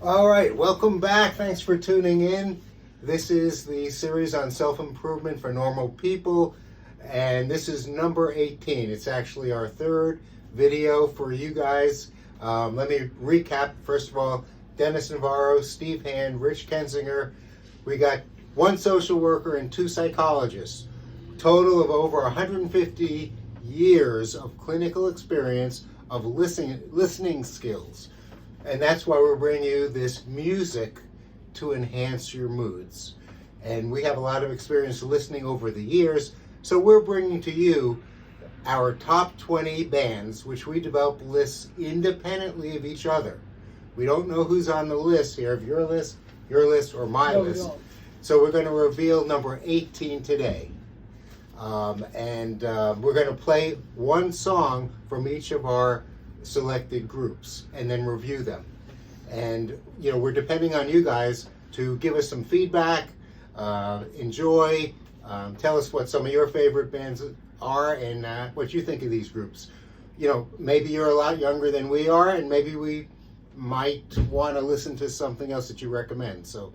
All right, welcome back. Thanks for tuning in. This is the series on self-improvement for normal people, and this is number 18. It's actually our third video for you guys. Let me recap. First of all, Denis Navarro, Steve Hand, Rich Kensinger. We got one social worker and two psychologists. Total of over 150 years of clinical experience of listening skills. And that's why we're bringing you this music to enhance your moods. And we have a lot of experience listening over the years, so we're bringing to you our top 20 bands, which we develop lists independently of each other. We don't know who's on the list here, of your list, or my list. So we're going to reveal number 18 today. We're going to play one song from each of our selected groups and then review them. And we're depending on you guys to give us some feedback, enjoy, tell us what some of your favorite bands are and what you think of these groups. Maybe you're a lot younger than we are, and maybe we might want to listen to something else that you recommend. So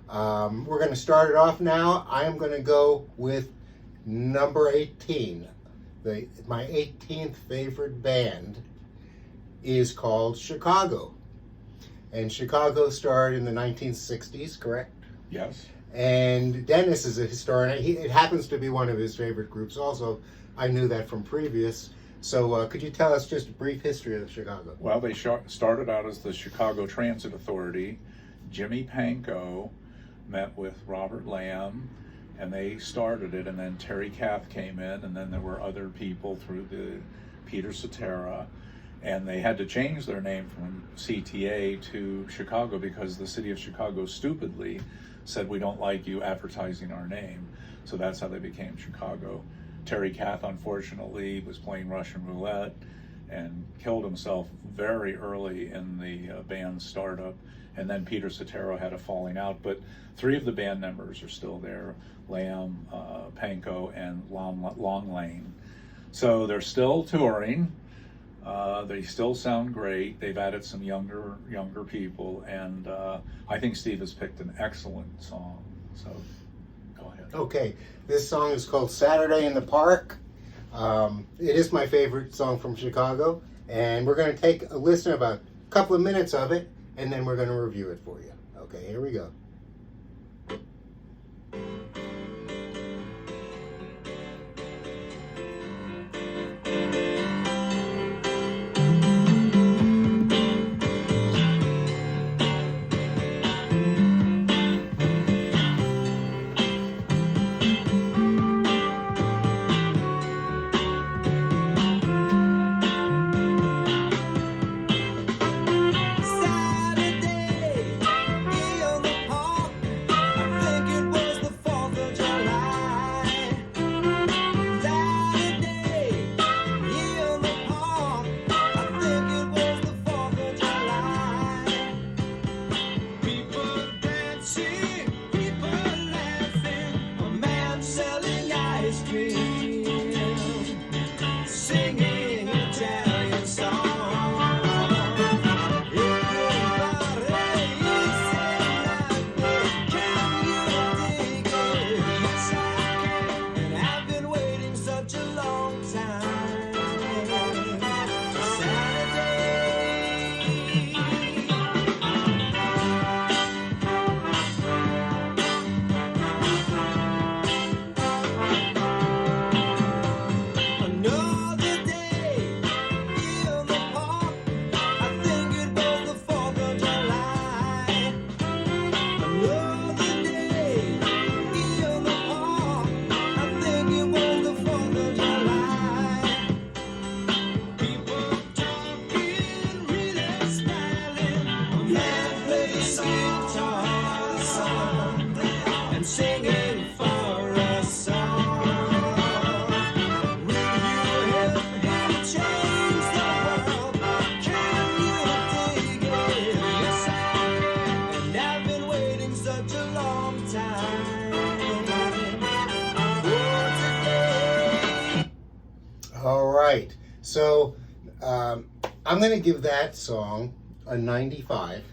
we're going to start it off now. I am going to go with number 18. My 18th favorite band is called Chicago. And Chicago started in the 1960s, correct? Yes. And Denis is a historian. It happens to be one of his favorite groups also. I knew that from previous. So could you tell us just a brief history of Chicago? Well, they started out as the Chicago Transit Authority. Jimmy Pankow met with Robert Lamb, and they started it. And then Terry Kath came in, and then there were other people through the Peter Cetera. And they had to change their name from CTA to Chicago because the city of Chicago stupidly said, we don't like you advertising our name. So that's how they became Chicago. Terry Kath, unfortunately, was playing Russian roulette and killed himself very early in the band's startup. And then Peter Cetera had a falling out. But three of the band members are still there, Lamb, Pankow, and Long Lane. So they're still touring. They still sound great. They've added some younger people, and I think Steve has picked an excellent song. So, go ahead. Okay, this song is called "Saturday in the Park." It is my favorite song from Chicago, and we're going to take a listen of a couple of minutes of it, and then we're going to review it for you. Okay, here we go. All right, so I'm going to give that song a 95.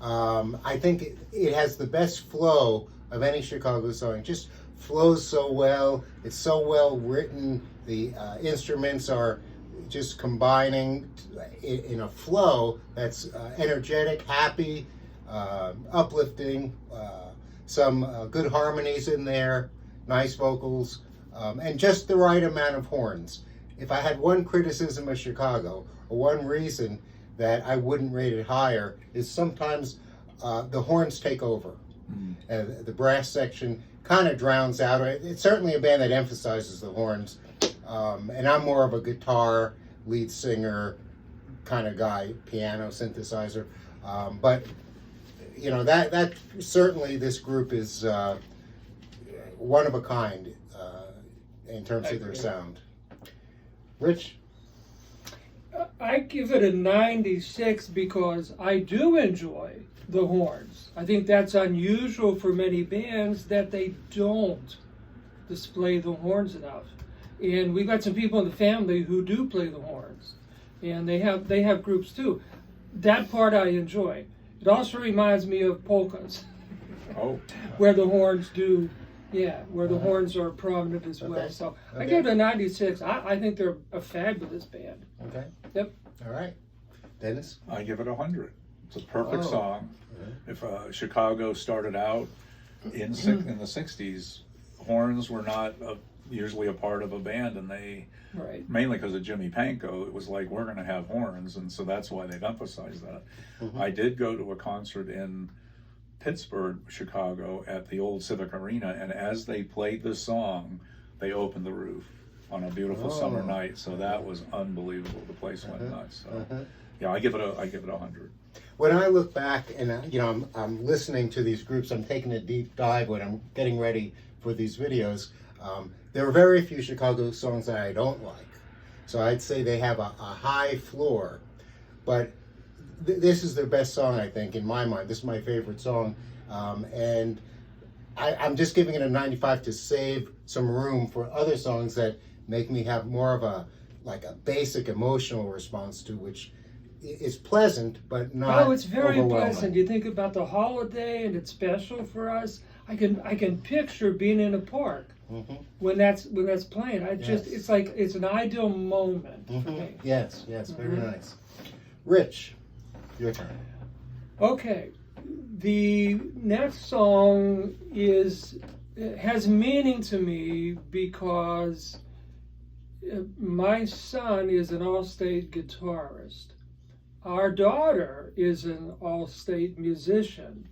I think it has the best flow of any Chicago song. It just flows so well. It's so well written. The instruments are just combining in a flow that's energetic, happy, uplifting, some good harmonies in there, nice vocals, and just the right amount of horns. If I had one criticism of Chicago, or one reason that I wouldn't rate it higher, is sometimes the horns take over. The brass section kind of drowns out. It's certainly a band that emphasizes the horns, and I'm more of a guitar, lead singer kind of guy, piano, synthesizer. But you know, that certainly this group is one of a kind in terms of their sound. Rich? I give it a 96 because I do enjoy the horns. I think that's unusual for many bands that they don't display the horns enough. And we've got some people in the family who do play the horns, and they have groups too. That part I enjoy. It also reminds me of polkas, where the horns do, where the horns are prominent as well. So I give it a 96. I think they're a fabulous band. Okay. Yep. All right. Dennis? I give it 100. It's a perfect song. If Chicago started out in the 60s, horns were not usually a part of a band, and they, mainly because of Jimmy Pankow, it was like, we're going to have horns, and so that's why they've emphasized that. I did go to a concert in Pittsburgh, Chicago, at the old Civic Arena, and as they played this song, they opened the roof on a beautiful summer night, so that was unbelievable. The place went nuts. So yeah, I give it 100. When I look back and you know, I'm listening to these groups, I'm taking a deep dive when I'm getting ready for these videos. There are very few Chicago songs that I don't like, so I'd say they have a high floor. But this is their best song, I think, in my mind. This is my favorite song, and I'm just giving it a 95 to save some room for other songs that make me have more of a basic emotional response to, which is pleasant but not. Oh, it's very pleasant. You think about the holiday, and it's special for us. I can picture being in a park when that's playing. It's like it's an ideal moment for me. Yes, very nice. Rich, your turn. Okay, the next song has meaning to me because my son is an all-state guitarist. Our daughter is an all-state musician.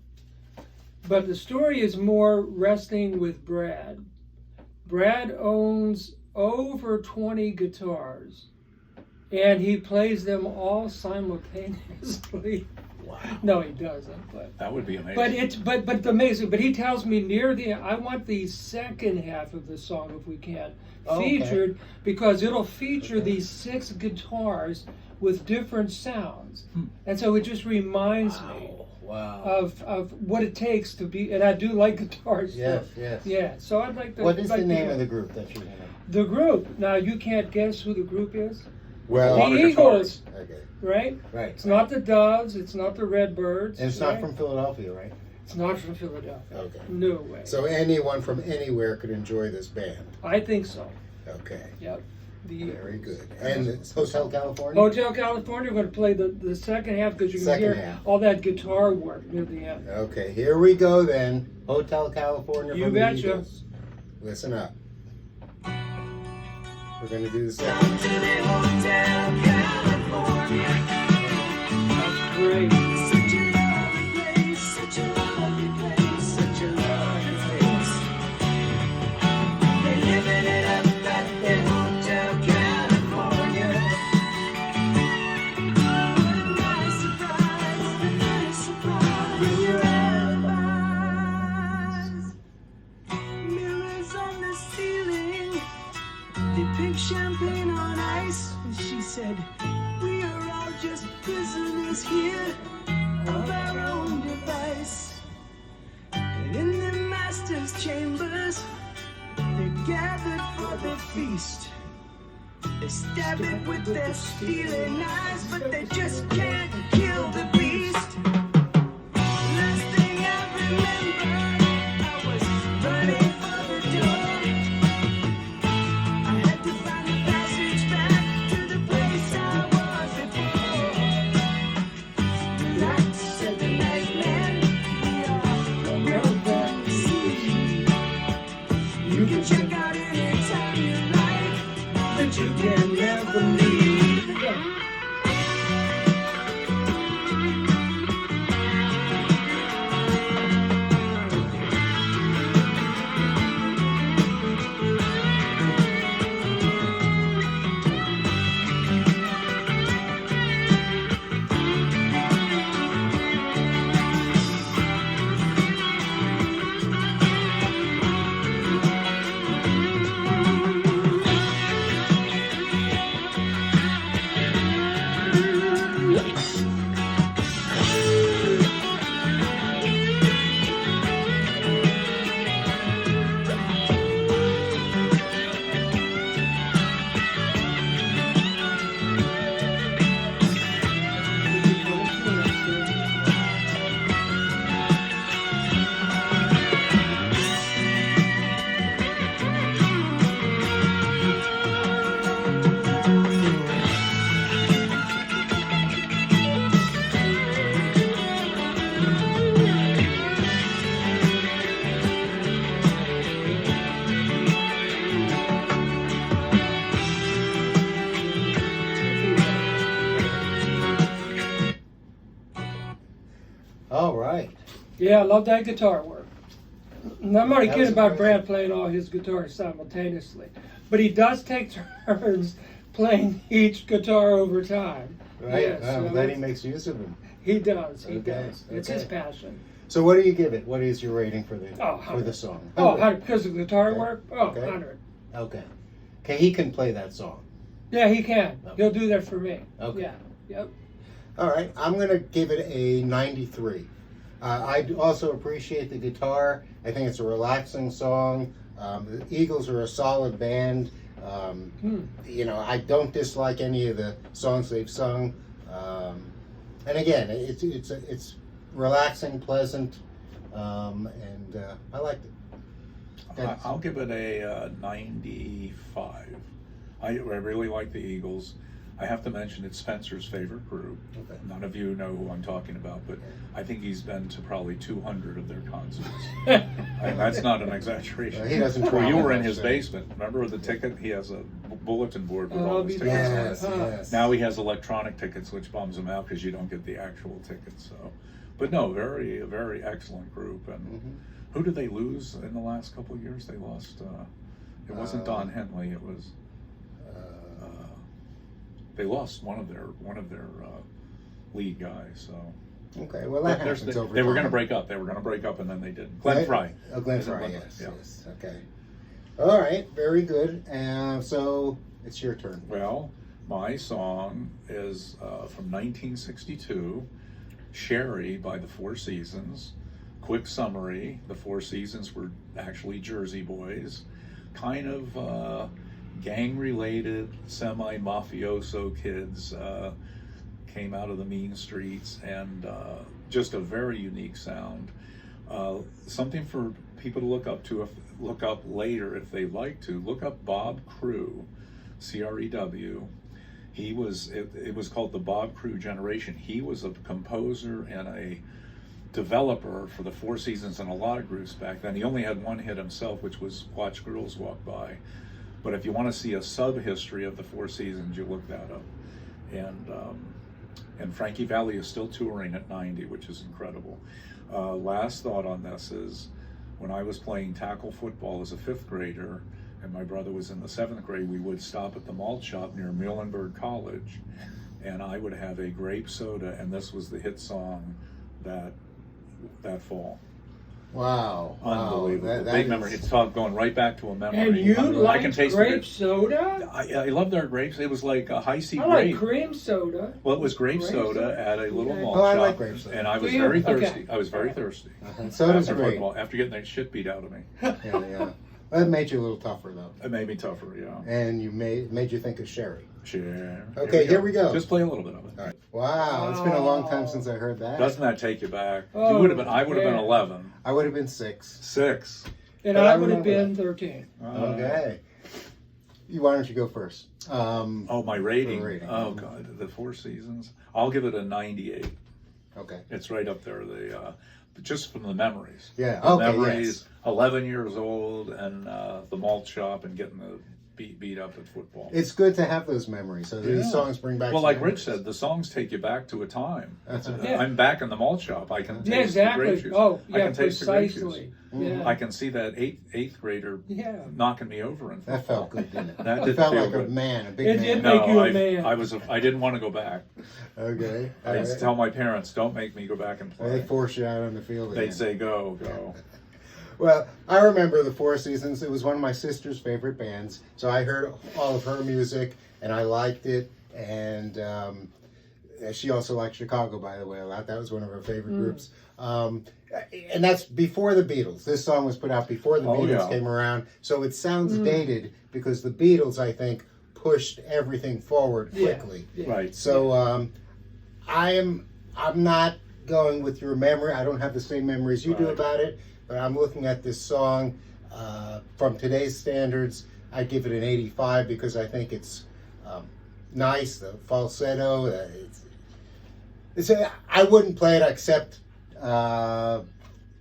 But the story is more resting with Brad. Brad owns over 20 guitars, and he plays them all simultaneously. Wow. No, he doesn't. But that would be amazing. But it's amazing. But he tells me near the end, I want the second half of the song, if we can, featured, because it'll feature these 6 guitars with different sounds, and so it just reminds me of what it takes to be. And I do like guitars. Yes. Yeah. So I'd like to. What is the name of the group that you're in? The group. Now you can't guess who the group is. Well, the Eagles. Okay. Right. It's not the Doves. It's not the Redbirds. And it's not from Philadelphia, right? It's not from Philadelphia. Okay. No way. So anyone from anywhere could enjoy this band. I think so. Okay. Yep. Very good. And it's Hotel California? Hotel California, we're going to play the second half because you can hear all that guitar work near the end. Okay, here we go then. Hotel California from the Eagles. Listen up. We're going to do the second. Down to the Hotel California. That's great. Such a lovely place, such a lovely place, such a lovely place. They're living it up at their Hotel California. What a nice surprise when your alibis. Mirrors on the ceiling, they pink champagne on ice. And she said, we are all just prisoners here of our own device. And in the master's chambers, they're gathered for the feast. They stab it with their stealing eyes, but they just can't kill the beast. All right. Yeah, I love that guitar work. And I'm already That kidding was about impressive. Brad playing all his guitars simultaneously. But he does take turns playing each guitar over time. Right. Yes, I'm so glad he makes use of them. he does. He Okay, does. It's his okay. passion. So what do you give it? What is your rating for the Oh, for the song? Oh, 100. Because of guitar Okay. work? Oh, Okay. 100. Okay. Okay, he can play that song. Yeah, he can. Okay. He'll do that for me. Okay. Yeah. Yep. All right, I'm going to give it a 93. I also appreciate the guitar. I think it's a relaxing song. The Eagles are a solid band. You know, I don't dislike any of the songs they've sung. And again, it's relaxing, pleasant, and I liked it. I'll give it a 95. I really like the Eagles. I have to mention it's Spencer's favorite group. Okay. None of you know who I'm talking about, but I think he's been to probably 200 of their concerts. And that's not an exaggeration. He doesn't Well, travel you were in much, his so- basement. Remember the ticket? He has a bulletin board with Oh, all his he tickets on it. Yes, Huh. yes. Now he has electronic tickets, which bums him out because you don't get the actual tickets. So, but no, a very excellent group. And who did they lose in the last couple of years? They lost. It wasn't Don Henley. It was. They lost one of their lead guys. So. Okay, well that There's happens the- over they were time. going to break up. They were going to break up, and then they didn't. Glenn Frey. Oh, Glenn Is it Frey, Glenn yes, Frey? Yeah. yes. Okay. All right, very good. So it's your turn. Well, my song is from 1962, Sherry by the Four Seasons. Quick summary, the Four Seasons were actually Jersey boys, kind of gang-related, semi-mafioso kids, came out of the mean streets, and just a very unique sound. Something for people to look up later if they like to. Look up Bob Crew, C-R-E-W. He was, it was called the Bob Crew generation. He was a composer and a developer for the Four Seasons and a lot of groups back then. He only had one hit himself, which was Watch Girls Walk By. But if you want to see a sub-history of the Four Seasons, you look that up. And Frankie Valli is still touring at 90, which is incredible. Last thought on this is, when I was playing tackle football as a 5th grader, and my brother was in the 7th grade, we would stop at the malt shop near Muhlenberg College, and I would have a grape soda, and this was the hit song that fall. Wow. Unbelievable. That Big is- memory. It's going right back to a memory. And you I can like taste grape the soda? I love their grapes. It was like a high C I grape. like cream soda. Well, it was grape Grape soda soda? at a little Okay. malt Oh, I shop, like grape soda. and I was Do you? very thirsty. Okay. I was very thirsty. Soda's after great. football, after getting that shit beat out of me. Yeah. That made you a little tougher though, It made me tougher, yeah. and you made you think of Sherry. Sure. Okay, here we go. Just play a little bit of it. All right. Wow, it's been a long time since I heard that. Doesn't that take you back? Oh, You would have been. I would have been yeah. 11, I would have been 6. 6. And But I I would have remember been 13. Okay. Why don't you go first? Oh, my rating. The rating. Oh God, the Four Seasons. I'll give it a 98. Okay. It's right up there. Just from the memories. Yeah, The okay, memories. yes. 11 years old and the malt shop and getting the beat up at football. It's good to have those memories. So these Yeah. songs bring back. Well, some like memories. Rich said, the songs take you back to a time. Yeah. I'm back in the malt shop. I can taste Yeah, the exactly. grape juice. Oh, I yeah, can taste the grape juice. precisely. Mhm. Yeah. I can see that eighth grader Yeah. knocking me over in football. That felt good, didn't it? That It did felt feel like good. a man, a big It man. did No, make you a man. I didn't want to go back. Okay. All I right. used to tell my parents, "Don't make me go back and They play." force you out on the field. again. They'd say, "Go." Well, I remember the Four Seasons. It was one of my sister's favorite bands, so I heard all of her music and I liked it. And she also liked Chicago, by the way, a lot. That was one of her favorite groups. And that's before the Beatles. This song was put out before the Oh, Beatles yeah. came around, so it sounds dated because the Beatles, I think, pushed everything forward Yeah. quickly. Yeah. Right. So I'm not going with your memory. I don't have the same memories you do Right. about it, but I'm looking at this song from today's standards. I give it an 85 because I think it's nice. The falsetto. I wouldn't play it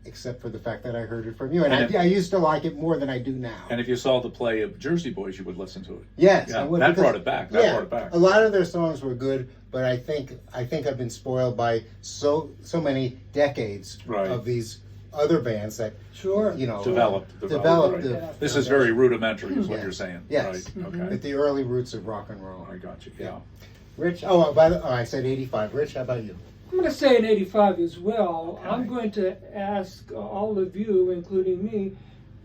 except for the fact that I heard it from you, and I used to like it more than I do now. And if you saw the play of Jersey Boys, you would listen to it. Yes, Yeah, I would, that because- brought it back. That brought it back. A lot of their songs were good, but I think I've been spoiled by so many decades Right. of these other bands that Sure. developed right. the This is very rudimentary, is what Yeah. you're saying. Yes. Right. Mm-hmm. Okay. at the early roots of rock and roll. I got you. Yeah. Rich, I said 85. Rich, how about you? I'm going to say an 85 as well. Okay. I'm going to ask all of you, including me,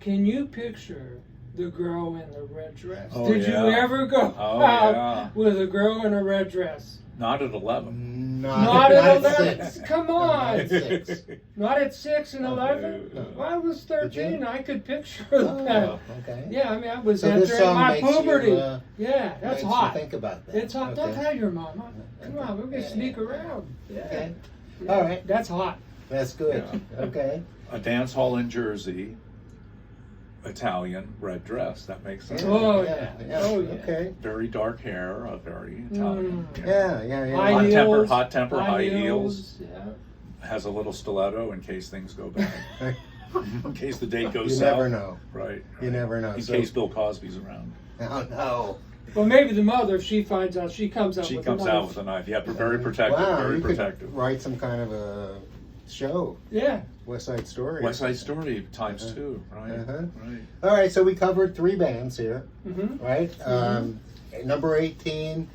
can you picture the girl in the red dress? Oh, Did you yeah. ever go Oh, out yeah. with a girl in a red dress? Not at 11. Not at 11. 6. Come Not on. at 6. Not at 6 and 11? No. When I was Did you? 13, I could picture Oh, that. okay. Yeah, I mean, I was So this entering song my makes you, puberty. Yeah, that's makes you hot. think about that. It's hot. Don't Okay. tell your mama. Come on, we're going to Yeah. sneak around. Yeah. Okay. Yeah. All right. That's hot. That's good. Yeah. Okay. A dance hall in Jersey, Italian red dress. That makes sense. Oh, yeah. Oh, yeah. Okay. Very dark hair, very Italian. Yeah. High Hot temper, heels, hot temper, high heels. Yeah. Has a little stiletto in case things go bad. In case the date goes You south. never know. Right. You never know. In So- case Bill Cosby's around. Oh no. Well, maybe the mother, if she finds out, she comes out She with comes a knife. out with a knife. Yeah, very protective. Wow, Very you protective. could write some kind of a show. Yeah. West Side Story. West Side Story times 2, right? Uh-huh. Right. All right, so we covered 3 bands here, Mm-hmm. right? Number 18,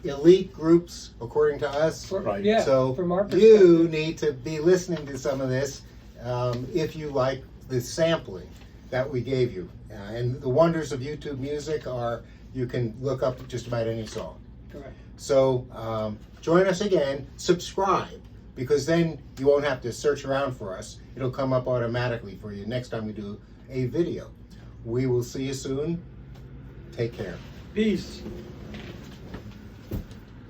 elite groups, according to us. Right. Yeah. So from our you perspective. need to be listening to some of this if you like the sampling that we gave you. And the wonders of YouTube music are you can look up just about any song. Correct. So join us again, subscribe, because then you won't have to search around for us. It'll come up automatically for you next time we do a video. We will see you soon. Take care. Peace.